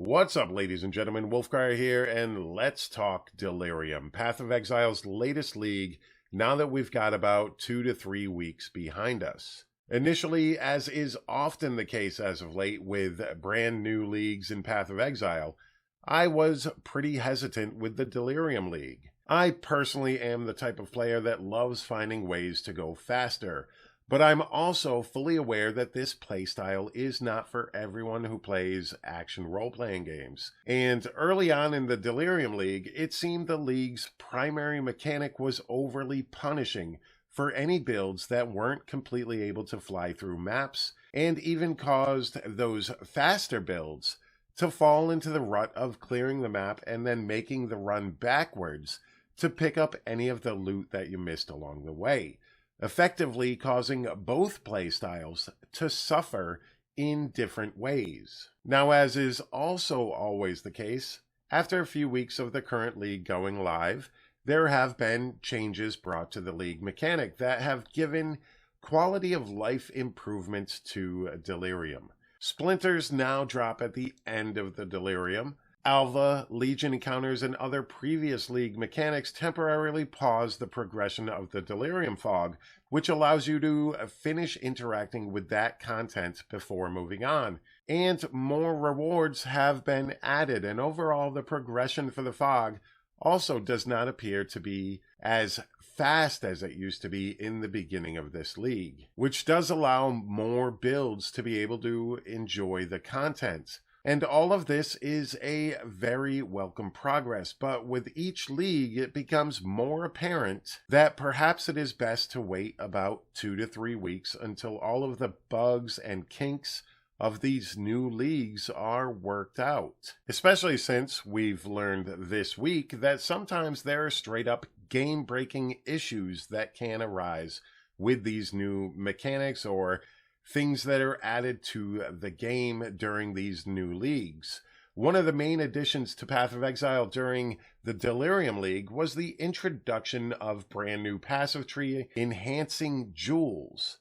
What's up, ladies and gentlemen? Wolfgar here, and let's talk Delirium, Path of Exile's latest league, now that we've got about 2 to 3 weeks behind us. Initially, as is often the case as of late with brand new leagues in Path of Exile, I was pretty hesitant with the Delirium League. I personally am the type of player that loves finding ways to go faster, but I'm also fully aware that this playstyle is not for everyone who plays action role-playing games. And early on in the Delirium League, it seemed the league's primary mechanic was overly punishing for any builds that weren't completely able to fly through maps, and even caused those faster builds to fall into the rut of clearing the map and then making the run backwards to pick up any of the loot that you missed along the way, effectively causing both playstyles to suffer in different ways. Now, as is also always the case, after a few weeks of the current league going live, there have been changes brought to the league mechanic that have given quality of life improvements to Delirium. Splinters now drop at the end of the Delirium. Alva, Legion encounters, and other previous league mechanics temporarily pause the progression of the Delirium Fog, which allows you to finish interacting with that content before moving on. And more rewards have been added, and overall the progression for the Fog also does not appear to be as fast as it used to be in the beginning of this league, which does allow more builds to be able to enjoy the content. And all of this is a very welcome progress, but with each league it becomes more apparent that perhaps it is best to wait about 2 to 3 weeks until all of the bugs and kinks of these new leagues are worked out. Especially since we've learned this week that sometimes there are straight up game-breaking issues that can arise with these new mechanics or things that are added to the game during these new leagues. One of the main additions to Path of Exile during the Delirium League was the introduction of brand new passive tree enhancing jewels.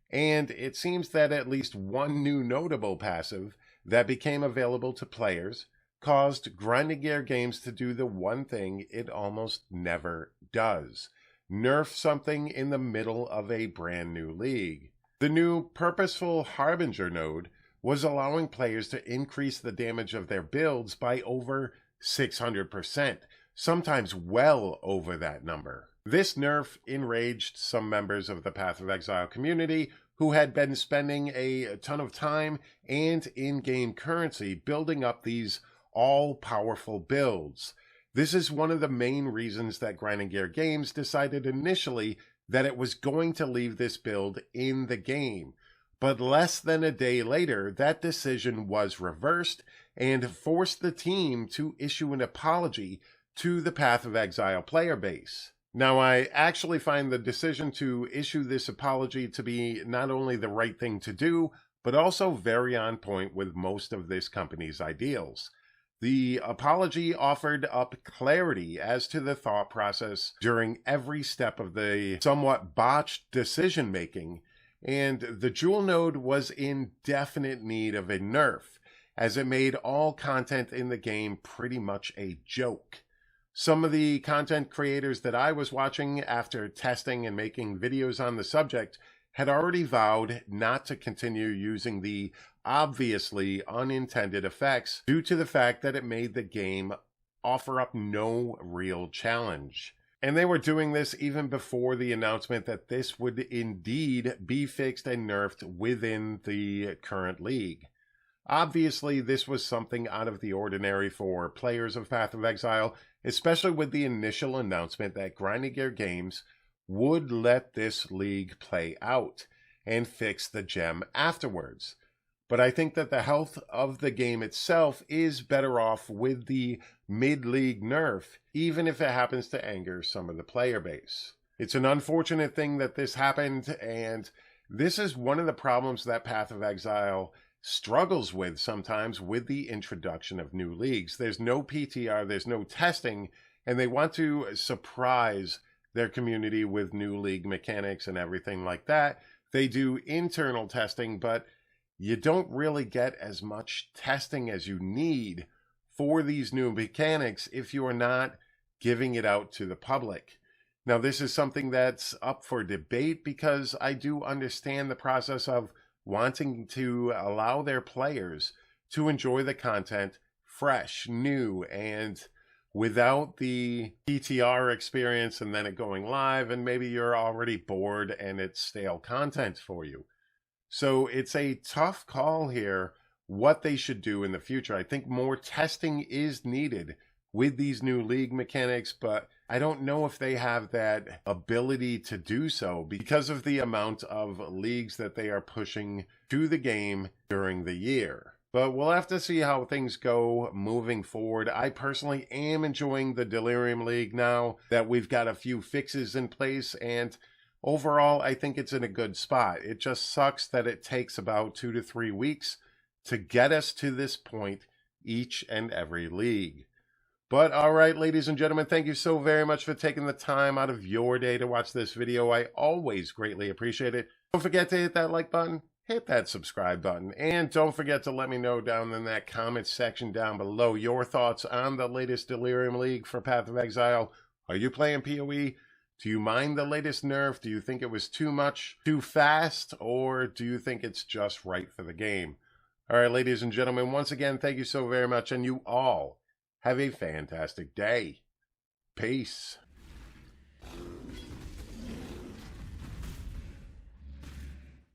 And it seems that at least one new notable passive that became available to players caused Grinding Gear Games to do the one thing it almost never does: nerf something in the middle of a brand new league. The new Purposeful Harbinger node was allowing players to increase the damage of their builds by over 600%, sometimes well over that number. This nerf enraged some members of the Path of Exile community who had been spending a ton of time and in-game currency building up these all-powerful builds. This is one of the main reasons that Grinding Gear Games decided initially that it was going to leave this build in the game. But less than a day later, that decision was reversed and forced the team to issue an apology to the Path of Exile player base. Now, I actually find the decision to issue this apology to be not only the right thing to do, but also very on point with most of this company's ideals. The apology offered up clarity as to the thought process during every step of the somewhat botched decision-making, and the Jewel node was in definite need of a nerf, as it made all content in the game pretty much a joke. Some of the content creators that I was watching after testing and making videos on the subject had already vowed not to continue using the obviously unintended effects due to the fact that it made the game offer up no real challenge. And they were doing this even before the announcement that this would indeed be fixed and nerfed within the current league. Obviously, this was something out of the ordinary for players of Path of Exile, especially with the initial announcement that Grinding Gear Games would let this league play out and fix the gem afterwards. But I think that the health of the game itself is better off with the mid-league nerf, even if it happens to anger some of the player base. It's an unfortunate thing that this happened, and this is one of the problems that Path of Exile struggles with sometimes with the introduction of new leagues. There's no PTR, there's no testing, and they want to surprise their community with new league mechanics and everything like that. They do internal testing, but you don't really get as much testing as you need for these new mechanics if you are not giving it out to the public. Now, this is something that's up for debate because I do understand the process of wanting to allow their players to enjoy the content fresh, new, and without the PTR experience and then it going live, and maybe you're already bored and it's stale content for you. So it's a tough call here what they should do in the future. I think more testing is needed with these new league mechanics, but I don't know if they have that ability to do so because of the amount of leagues that they are pushing to the game during the year. But we'll have to see how things go moving forward. I personally am enjoying the Delirium League now that we've got a few fixes in place, and overall, I think it's in a good spot. It just sucks that it takes about 2 to 3 weeks to get us to this point each and every league. But all right, ladies and gentlemen, thank you so very much for taking the time out of your day to watch this video. I always greatly appreciate it. Don't forget to hit that like button, hit that subscribe button, and don't forget to let me know down in that comment section down below your thoughts on the latest Delirium League for Path of Exile. Are you playing POE? Do you mind the latest nerf? Do you think it was too much, too fast, or do you think it's just right for the game? All right, ladies and gentlemen, once again, thank you so very much, and you all have a fantastic day. Peace.